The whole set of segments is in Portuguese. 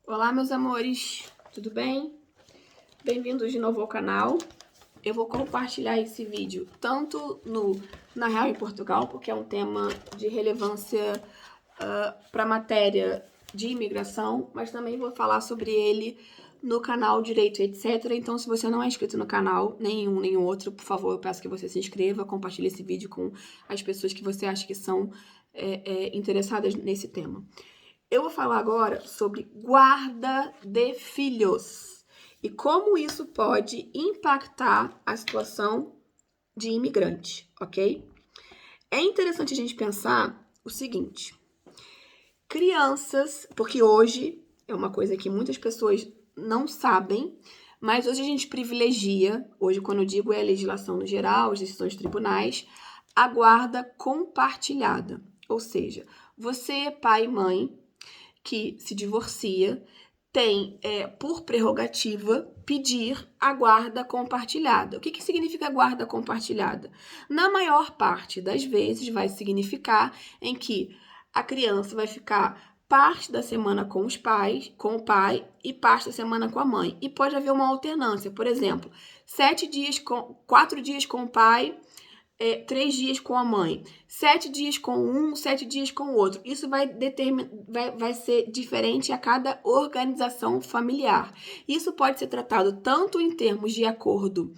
Olá, meus amores, tudo bem? Bem-vindos de novo ao canal. Eu vou compartilhar esse vídeo tanto no Na Real em Portugal, porque é um tema de relevância para a matéria de imigração, mas também vou falar sobre ele no canal Direito, etc. Então, se você não é inscrito no canal, nenhum nem outro, por favor, eu peço que você se inscreva, compartilhe esse vídeo com as pessoas que você acha que são interessadas nesse tema. Eu vou falar agora sobre guarda de filhos e como isso pode impactar a situação de imigrante, ok? É interessante a gente pensar o seguinte: crianças, porque hoje é uma coisa que muitas pessoas não sabem, mas hoje a gente privilegia, hoje quando eu digo é a legislação no geral, as decisões de tribunais, a guarda compartilhada. Ou seja, você, pai e mãe, que se divorcia tem, por prerrogativa, pedir a guarda compartilhada. O que significa guarda compartilhada? Na maior parte das vezes, vai significar em que a criança vai ficar parte da semana com os pais, com o pai, e parte da semana com a mãe. E pode haver uma alternância, por exemplo, 4 dias com o pai, 3 dias com a mãe, 7 dias com um, 7 dias com o outro. Isso vai ser diferente a cada organização familiar. Isso pode ser tratado tanto em termos de acordo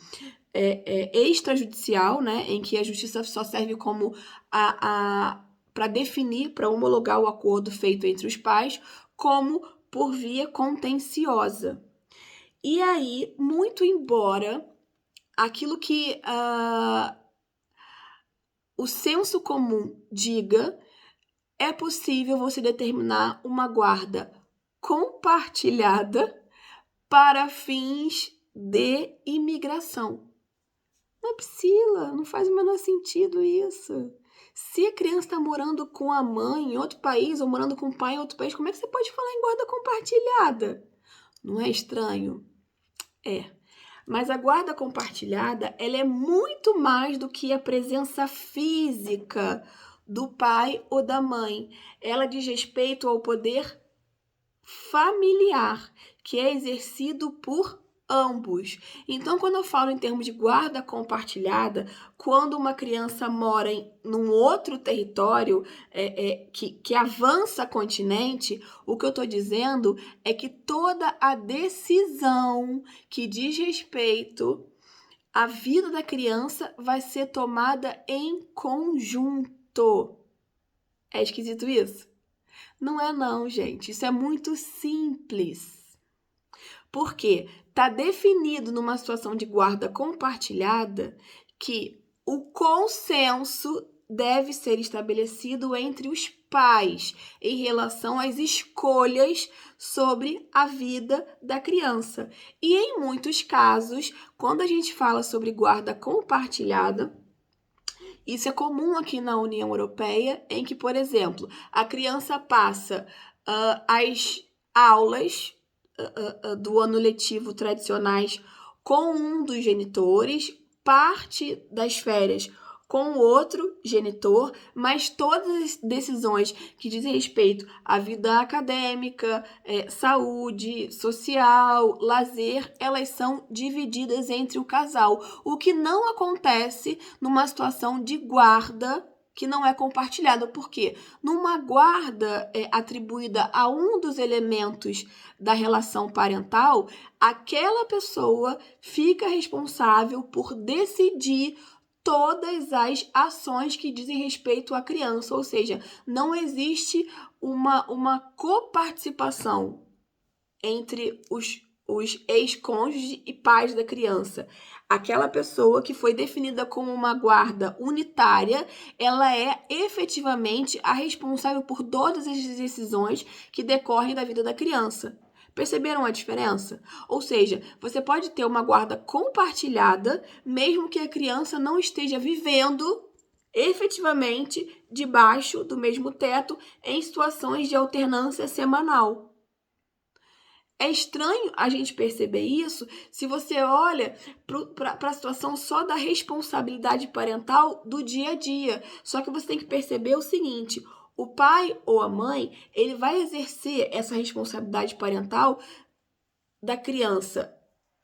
extrajudicial, né, em que a justiça só serve como para definir, para homologar o acordo feito entre os pais, como por via contenciosa. E aí, muito embora aquilo que o senso comum diga, é possível você determinar uma guarda compartilhada para fins de imigração. Mas Priscila, não faz o menor sentido isso. Se a criança está morando com a mãe em outro país ou morando com o pai em outro país, como é que você pode falar em guarda compartilhada? Não é estranho? É. Mas a guarda compartilhada, ela é muito mais do que a presença física do pai ou da mãe. Ela diz respeito ao poder familiar, que é exercido por ambos. Então, quando eu falo em termos de guarda compartilhada, quando uma criança mora num outro território que avança continente, o que eu estou dizendo é que toda a decisão que diz respeito à vida da criança vai ser tomada em conjunto. É esquisito isso? Não é não, gente. Isso é muito simples. Porque está definido numa situação de guarda compartilhada que o consenso deve ser estabelecido entre os pais em relação às escolhas sobre a vida da criança. E em muitos casos, quando a gente fala sobre guarda compartilhada, isso é comum aqui na União Europeia, em que, por exemplo, a criança passa as aulas do ano letivo tradicionais com um dos genitores, parte das férias com o outro genitor, mas todas as decisões que dizem respeito à vida acadêmica, saúde, social, lazer, elas são divididas entre o casal, o que não acontece numa situação de guarda que não é compartilhada. Por quê? Numa guarda atribuída a um dos elementos da relação parental, aquela pessoa fica responsável por decidir todas as ações que dizem respeito à criança, ou seja, não existe uma coparticipação entre os ex-cônjuges e pais da criança. Aquela pessoa que foi definida como uma guarda unitária, ela é efetivamente a responsável por todas as decisões que decorrem da vida da criança. Perceberam a diferença? Ou seja, você pode ter uma guarda compartilhada, mesmo que a criança não esteja vivendo efetivamente debaixo do mesmo teto em situações de alternância semanal. É estranho a gente perceber isso se você olha para a situação só da responsabilidade parental do dia a dia. Só que você tem que perceber o seguinte: O pai ou a mãe, ele vai exercer essa responsabilidade parental da criança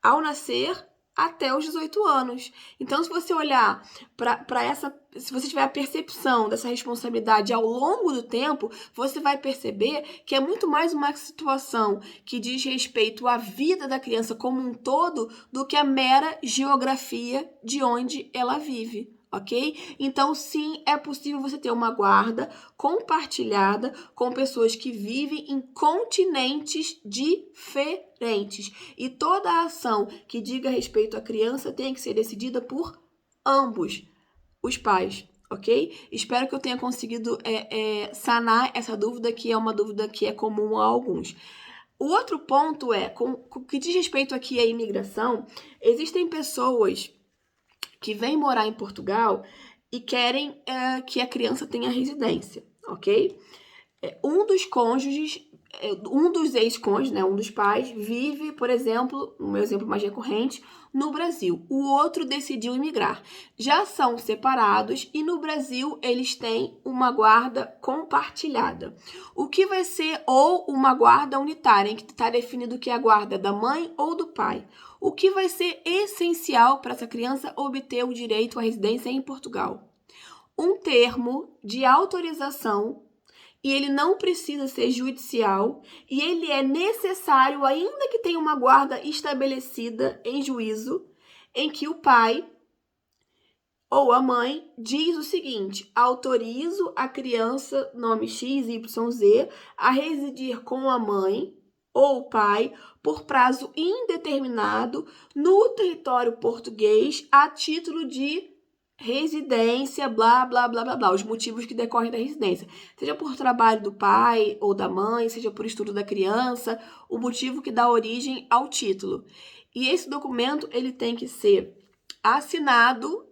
ao nascer até os 18 anos. Então, se você olhar para essa, se você tiver a percepção dessa responsabilidade ao longo do tempo, você vai perceber que é muito mais uma situação que diz respeito à vida da criança como um todo do que a mera geografia de onde ela vive. Ok? Então, sim, é possível você ter uma guarda compartilhada com pessoas que vivem em continentes diferentes. E toda a ação que diga respeito à criança tem que ser decidida por ambos os pais, ok? Espero que eu tenha conseguido sanar essa dúvida, que é uma dúvida que é comum a alguns. O outro ponto é, com que diz respeito aqui à imigração, existem pessoas que vêm morar em Portugal e querem que a criança tenha residência, ok? Um dos cônjuges, um dos ex-cônjuges, né, um dos pais, vive, por exemplo, no meu exemplo mais recorrente, no Brasil. O outro decidiu imigrar. Já são separados e no Brasil eles têm uma guarda compartilhada. O que vai ser, ou uma guarda unitária, em que está definido que é a guarda da mãe ou do pai. O que vai ser essencial para essa criança obter o direito à residência em Portugal? Um termo de autorização, e ele não precisa ser judicial, e ele é necessário, ainda que tenha uma guarda estabelecida em juízo, em que o pai ou a mãe diz o seguinte: autorizo a criança, nome XYZ, a residir com a mãe ou o pai por prazo indeterminado no território português a título de residência, blá, blá, blá, blá, blá, os motivos que decorrem da residência. Seja por trabalho do pai ou da mãe, seja por estudo da criança, o motivo que dá origem ao título. E esse documento, ele tem que ser assinado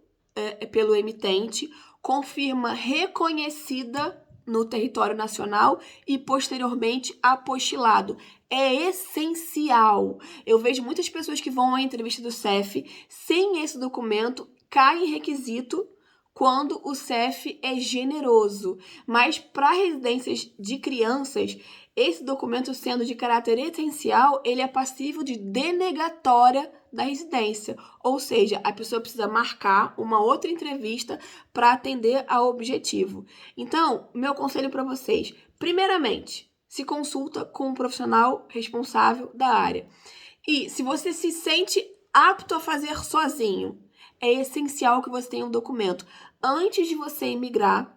pelo emitente, com firma reconhecida no território nacional e posteriormente apostilado. É essencial. Eu vejo muitas pessoas que vão à entrevista do CEF sem esse documento, cai em requisito quando o CEF é generoso. Mas para residências de crianças, esse documento, sendo de caráter essencial, ele é passível de denegatória da residência. Ou seja, a pessoa precisa marcar uma outra entrevista para atender ao objetivo. Então, meu conselho para vocês, primeiramente, se consulta com um profissional responsável da área. E se você se sente apto a fazer sozinho, é essencial que você tenha um documento. Antes de você emigrar,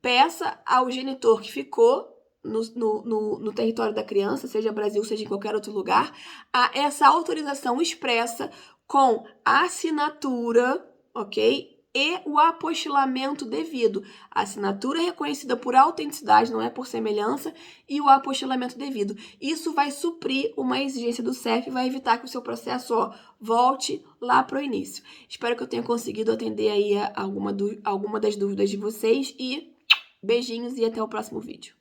peça ao genitor que ficou no território da criança, seja Brasil, seja em qualquer outro lugar, essa autorização expressa com assinatura, ok? E o apostilamento devido. A assinatura é reconhecida por autenticidade, não é por semelhança, e o apostilamento devido. Isso vai suprir uma exigência do CEF e vai evitar que o seu processo volte lá para o início. Espero que eu tenha conseguido atender aí alguma das dúvidas de vocês e beijinhos e até o próximo vídeo.